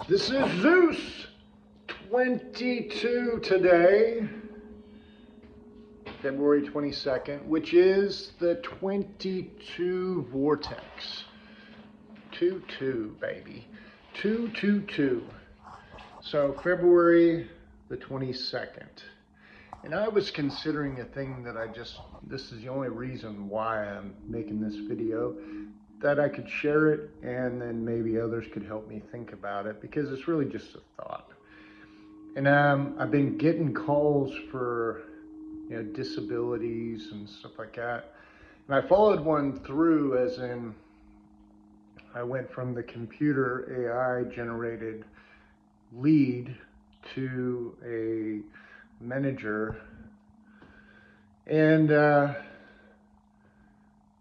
This is Zeus 22 today, February 22nd, which is the 22 vortex. 22, baby. 222. So February the 22nd. And I was considering a thing that this is the only reason why I'm making this video, that I could share it and then maybe others could help me think about it, because it's really just a thought. And I've been getting calls for, disabilities and stuff like that. And I followed one through, as in I went from the computer AI generated lead to a manager. And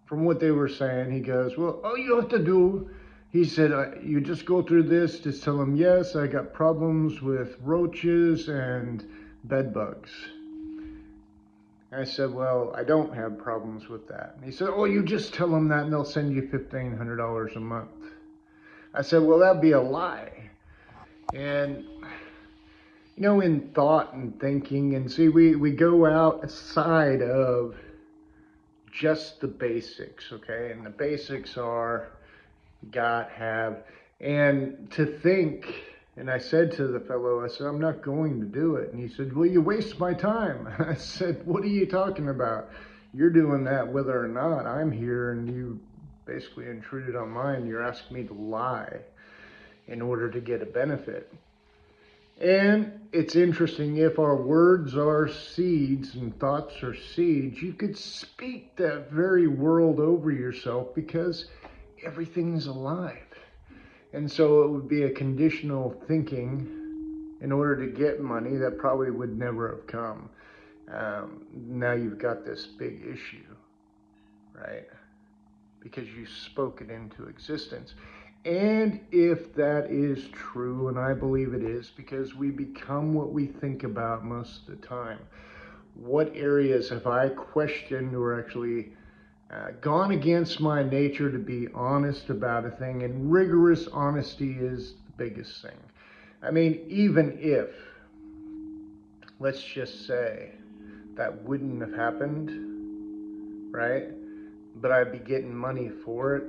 from what they were saying, he goes, well, all you have to do, he said, you just go through this, just tell them, yes, I got problems with roaches and bed bugs. I said, well, I don't have problems with that. And he said, oh, you just tell them that and they'll send you $1,500 a month. I said, well, that'd be a lie. And, in thought and thinking, and see, we go outside of just the basics, okay? And the basics are got, have, and to think. And I said to the fellow, I said, I'm not going to do it. And he said, well, you waste my time. I said, what are you talking about? You're doing that whether or not I'm here, and you basically intruded on mine. You're asking me to lie in order to get a benefit. And it's interesting, if our words are seeds and thoughts are seeds, you could speak that very world over yourself, because everything's alive. And so it would be a conditional thinking in order to get money that probably would never have come. Now you've got this big issue, right? Because you spoke it into existence. And if that is true, and I believe it is, because we become what we think about most of the time. What areas have I questioned or actually gone against my nature to be honest about a thing? And rigorous honesty is the biggest thing. I mean, even if, let's just say, that wouldn't have happened, right? But I'd be getting money for it.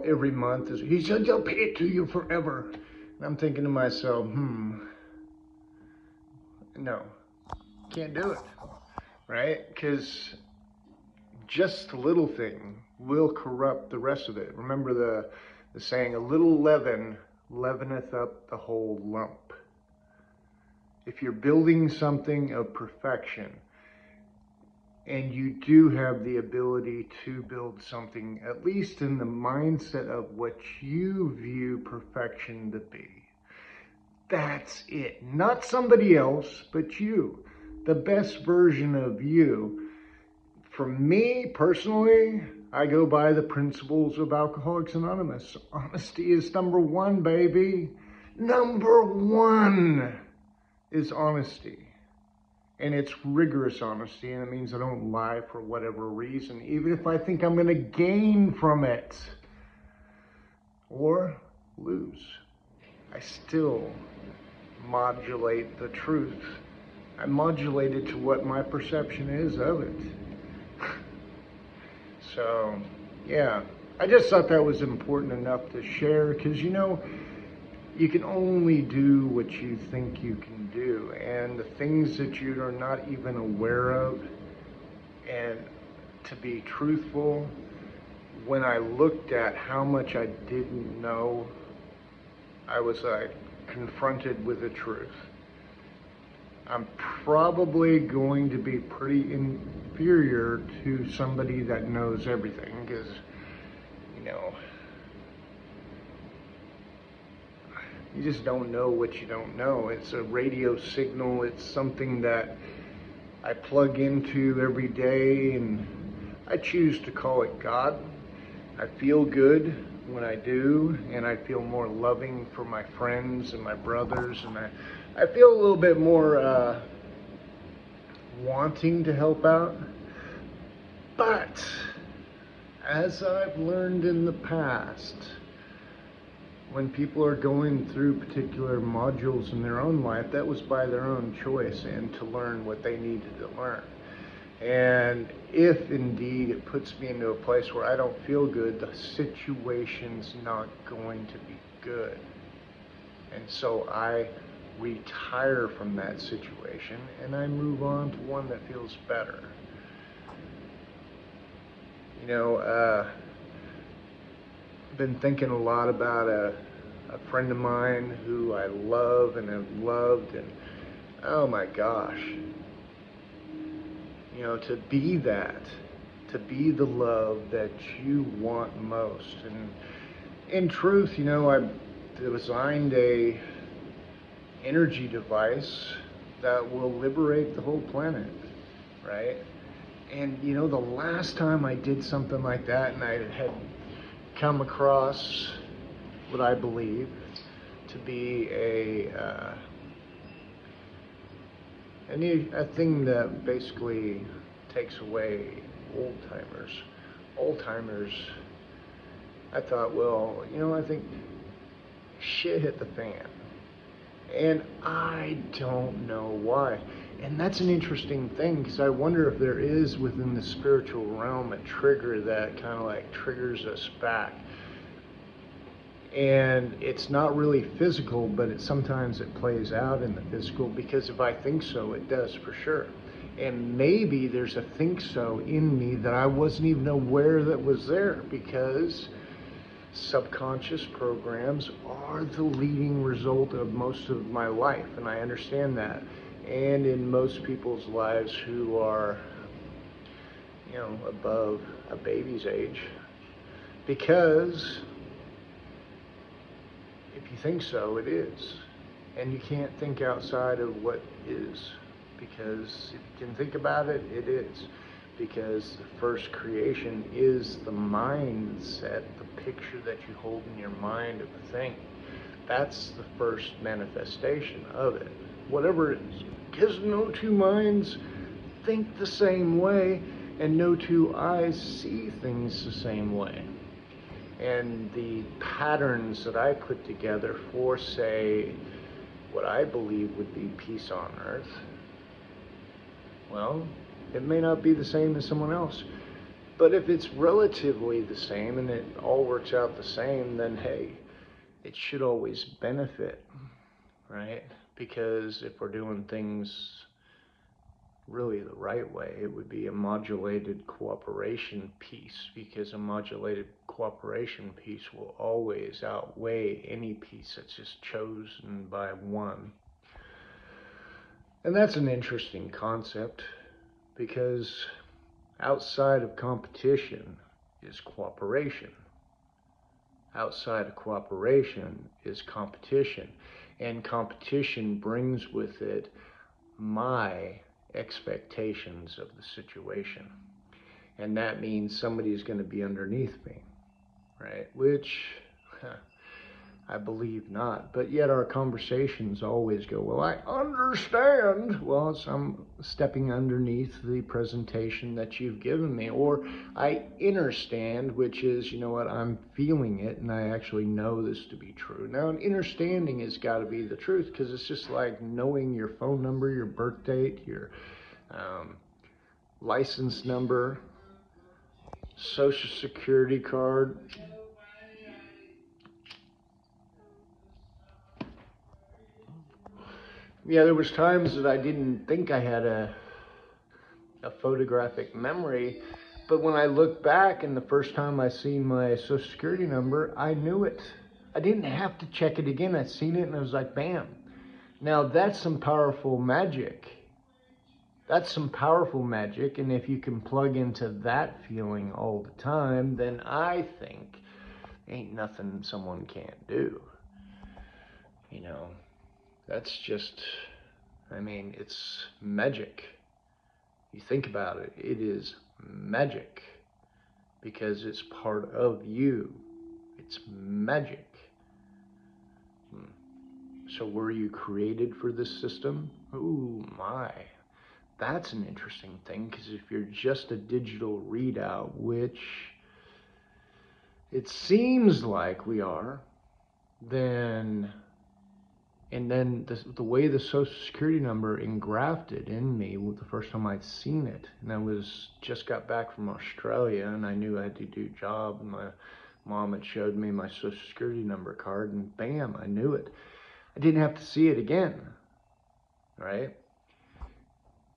Every month, he said, they'll pay it to you forever. And I'm thinking to myself, no, can't do it, right? Because just a little thing will corrupt the rest of it. Remember the saying, a little leaven leaveneth up the whole lump. If you're building something of perfection, and you do have the ability to build something, at least in the mindset of what you view perfection to be, that's it. Not somebody else, but you. The best version of you. For me, personally, I go by the principles of Alcoholics Anonymous. Honesty is number one, baby. Number one is honesty. And it's rigorous honesty, and it means I don't lie for whatever reason, even if I think I'm going to gain from it or lose. I still modulate the truth. I modulate it to what my perception is of it. So, yeah, I just thought that was important enough to share, because, you can only do what you think you can do, and the things that you are not even aware of. And to be truthful, when I looked at how much I didn't know, I was confronted with the truth. I'm probably going to be pretty inferior to somebody that knows everything, because, you just don't know what you don't know. It's a radio signal. It's something that I plug into every day, and I choose to call it God. I feel good when I do, and I feel more loving for my friends and my brothers, and I feel a little bit more wanting to help out. But as I've learned in the past, when people are going through particular modules in their own life, that was by their own choice and to learn what they needed to learn. And if indeed it puts me into a place where I don't feel good, the situation's not going to be good. And so I retire from that situation and I move on to one that feels better. You know, I've been thinking a lot about a friend of mine who I love and have loved, and oh my gosh, you know, to be that, to be the love that you want most. And in truth, you know, I designed a energy device that will liberate the whole planet, right? And you know, the last time I did something like that and I had come across what I believe to be a thing that basically takes away old timers. Old timers, I thought, well, you know, I think shit hit the fan. And I don't know why. And that's an interesting thing, because I wonder if there is within the spiritual realm a trigger that kind of like triggers us back. And it's not really physical, but sometimes it plays out in the physical, because if I think so, it does for sure. And maybe there's a think so in me that I wasn't even aware that was there, because subconscious programs are the leading result of most of my life, and I understand that. And in most people's lives who are, you know, above a baby's age, because if you think so, it is. And you can't think outside of what is, because if you can think about it, it is. Because the first creation is the mindset, the picture that you hold in your mind of the thing. That's the first manifestation of it, whatever it is. Because no two minds think the same way, and no two eyes see things the same way. And the patterns that I put together for, say, what I believe would be peace on earth, well, it may not be the same as someone else. But if it's relatively the same and it all works out the same, then hey, it should always benefit, right? Because if we're doing things really the right way, it would be a modulated cooperation piece, because a modulated cooperation piece will always outweigh any piece that's just chosen by one. And that's an interesting concept, because outside of competition is cooperation. Outside of cooperation is competition. And competition brings with it my expectations of the situation. And that means somebody's going to be underneath me, right? Which I believe not. But yet our conversations always go, well, I understand. Well, I'm stepping underneath the presentation that you've given me. Or I understand, which is, you know what, I'm feeling it and I actually know this to be true. Now, an understanding has got to be the truth, because it's just like knowing your phone number, your birth date, your license number, social security card. Yeah, there was times that I didn't think I had a photographic memory, but when I look back and the first time I seen my social security number, I knew it. I didn't have to check it again. I'd seen it and I was like, bam. Now that's some powerful magic. That's some powerful magic, and if you can plug into that feeling all the time, then I think ain't nothing someone can't do. You know, that's just, I mean, it's magic. You think about it, it is magic, because it's part of you. It's magic. So were you created for this system? Ooh, my. That's an interesting thing, because if you're just a digital readout, which it seems like we are, then, and then the way the Social Security number engrafted in me the first time I'd seen it, and I just got back from Australia, and I knew I had to do a job, and my mom had showed me my Social Security number card, and bam, I knew it. I didn't have to see it again, right?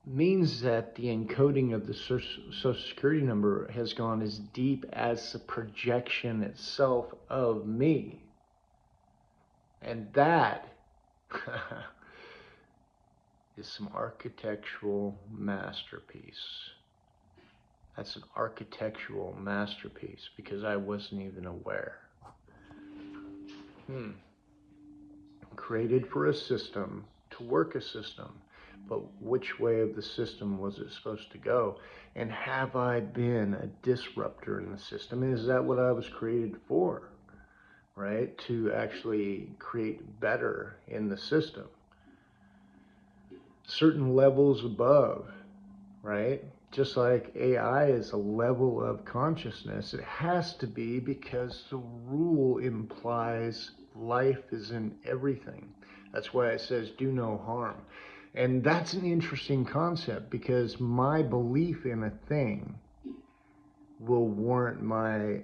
Means that the encoding of the Social Security number has gone as deep as the projection itself of me. And that is some architectural masterpiece. That's an architectural masterpiece because I wasn't even aware. Created for a system to work a system, but which way of the system was it supposed to go? And have I been a disruptor in the system? And is that what I was created for? Right? To actually create better in the system. Certain levels above, right? Just like AI is a level of consciousness, it has to be because the rule implies life is in everything. That's why it says do no harm. And that's an interesting concept because my belief in a thing will warrant my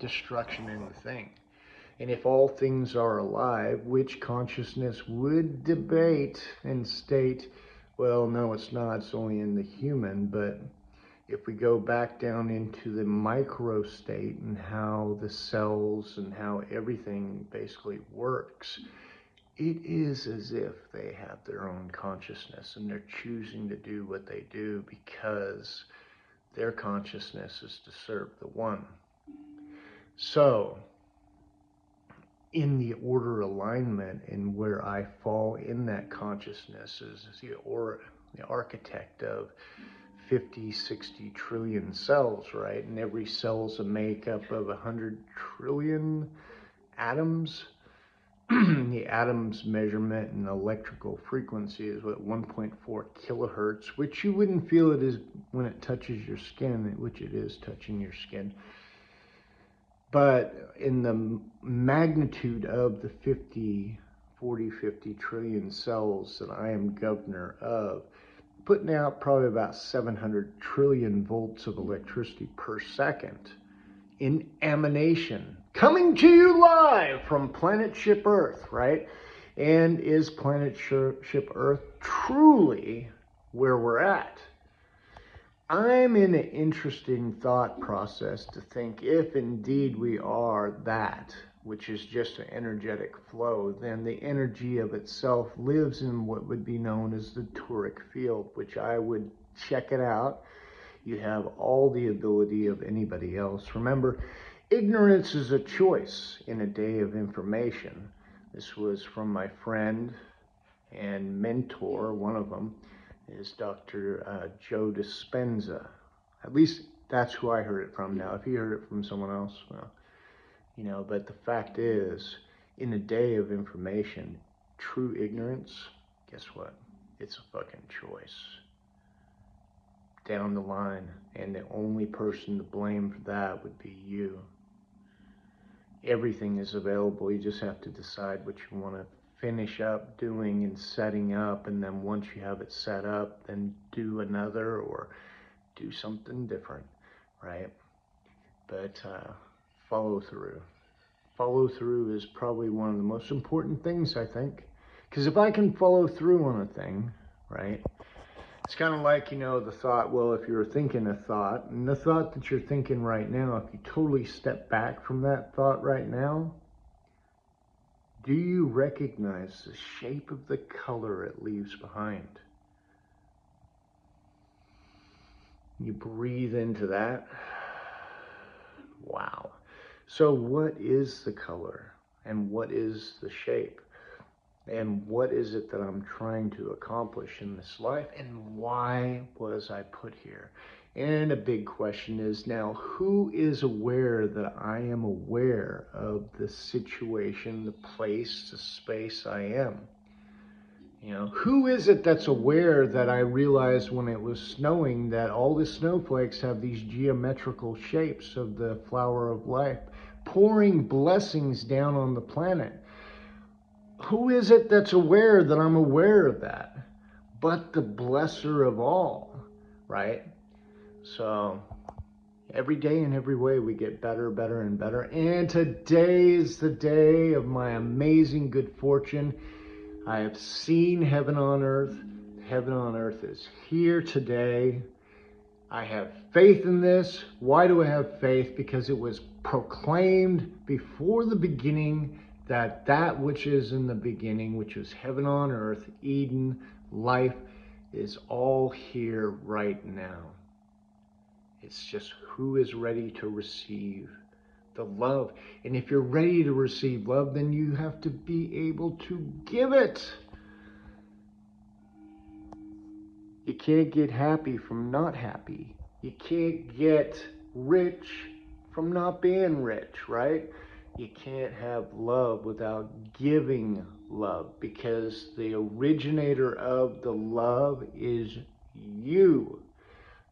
destruction in the thing. And if all things are alive, which consciousness would debate and state, well, no, it's not, it's only in the human. But if we go back down into the micro state and how the cells and how everything basically works, it is as if they have their own consciousness and they're choosing to do what they do because their consciousness is to serve the one. So, in the order alignment and where I fall in that consciousness is the architect of 50, 60 trillion cells, right? And every cell is a makeup of 100 trillion atoms. The atom's measurement in electrical frequency is what 1.4 kilohertz, which you wouldn't feel it is when it touches your skin, which it is touching your skin. But in the magnitude of the 50 trillion cells that I am governor of, putting out probably about 700 trillion volts of electricity per second in emanation, coming to you live from planet ship Earth, right? And is planet ship Earth truly where we're at? I'm in an interesting thought process to think if indeed we are that, which is just an energetic flow, then the energy of itself lives in what would be known as the toric field, which I would check it out. You have all the ability of anybody else. Remember, ignorance is a choice in a day of information. This was from my friend and mentor, one of them, is Dr. Joe Dispenza. At least that's who I heard it from. Now, if you heard it from someone else, well, you know, but the fact is, in a day of information, true ignorance, guess what? It's a fucking choice. Down the line, and the only person to blame for that would be you. Everything is available. You just have to decide what you want to finish up doing and setting up, and then once you have it set up, then do another or do something different, right? But follow through. Follow through is probably one of the most important things, I think, because if I can follow through on a thing, right, it's kind of like, you know, the thought, well, if you're thinking a thought, and the thought that you're thinking right now, if you totally step back from that thought right now, do you recognize the shape of the color it leaves behind? You breathe into that. Wow. So what is the color? And what is the shape? And what is it that I'm trying to accomplish in this life? And why was I put here? And a big question is now, who is aware that I am aware of the situation, the place, the space I am? You know, who is it that's aware that I realized when it was snowing that all the snowflakes have these geometrical shapes of the flower of life, pouring blessings down on the planet. Who is it that's aware that I'm aware of that? But the blesser of all, right? So every day in every way we get better, better, and better. And today is the day of my amazing good fortune. I have seen heaven on earth. Heaven on earth is here today. I have faith in this. Why do I have faith? Because it was proclaimed before the beginning that that which is in the beginning, which is heaven on earth, Eden, life, is all here right now. It's just who is ready to receive the love. And if you're ready to receive love, then you have to be able to give it. You can't get happy from not happy. You can't get rich from not being rich, right? You can't have love without giving love, because the originator of the love is you.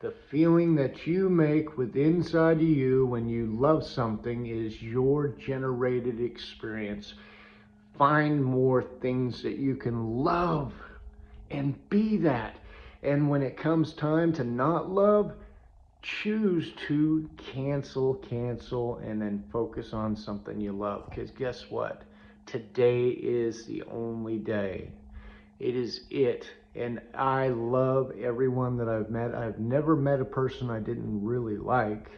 The feeling that you make with inside of you when you love something is your generated experience. Find more things that you can love and be that. And when it comes time to not love, choose to cancel, and then focus on something you love. Because guess what? Today is the only day. It is it. And I love everyone that I've met. I've never met a person I didn't really like,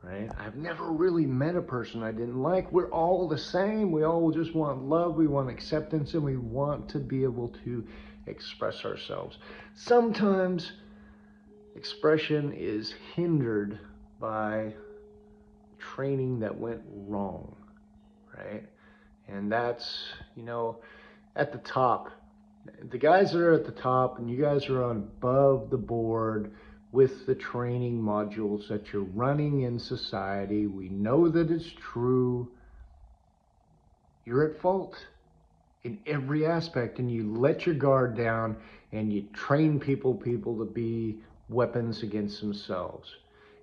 right? I've never really met a person I didn't like. We're all the same. We all just want love. We want acceptance, and we want to be able to express ourselves. Sometimes expression is hindered by training that went wrong, right? And that's, at the top. The guys that are at the top, and you guys are on above the board with the training modules that you're running in society. We know that it's true. You're at fault in every aspect, and you let your guard down, and you train people to be weapons against themselves,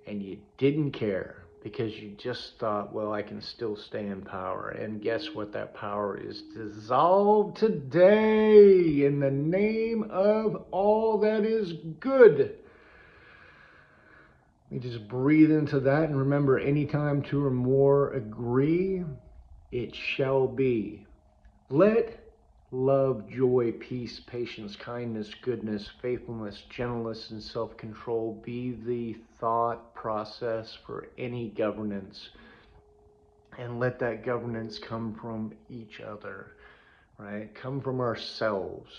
and you didn't care because you just thought, well, I can still stay in power. And guess what? That power is dissolved today in the name of all that is good. We just breathe into that, and remember, anytime two or more agree, it shall be. Let love, joy, peace, patience, kindness, goodness, faithfulness, gentleness, and self-control be the thought process for any governance. And let that governance come from each other, right? Come from ourselves.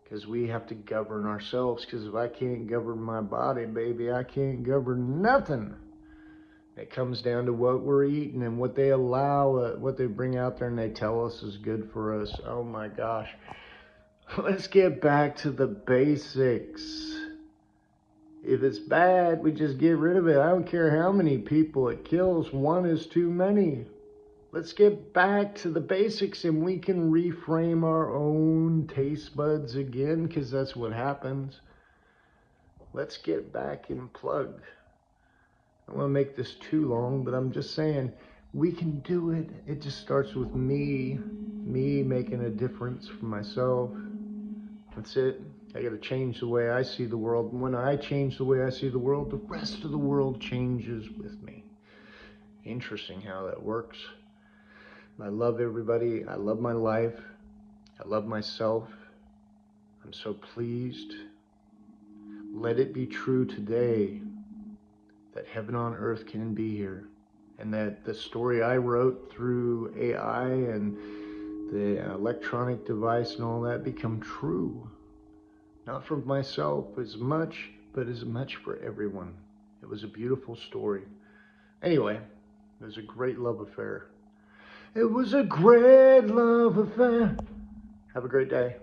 Because we have to govern ourselves. Because if I can't govern my body, baby, I can't govern nothing. It comes down to what we're eating and what they allow, what they bring out there and they tell us is good for us. Oh my gosh. Let's get back to the basics. If it's bad, we just get rid of it. I don't care how many people it kills. One is too many. Let's get back to the basics, and we can reframe our own taste buds again, because that's what happens. Let's get back and plug. I don't want to make this too long, but I'm just saying, we can do it. It just starts with me making a difference for myself. That's it. I got to change the way I see the world. And when I change the way I see the world, the rest of the world changes with me. Interesting how that works. I love everybody. I love my life. I love myself. I'm so pleased. Let it be true today that heaven on earth can be here, and that the story I wrote through AI and the electronic device and all that become true. Not for myself as much, but as much for everyone. It was a beautiful story. Anyway, it was a great love affair. It was a great love affair. Have a great day.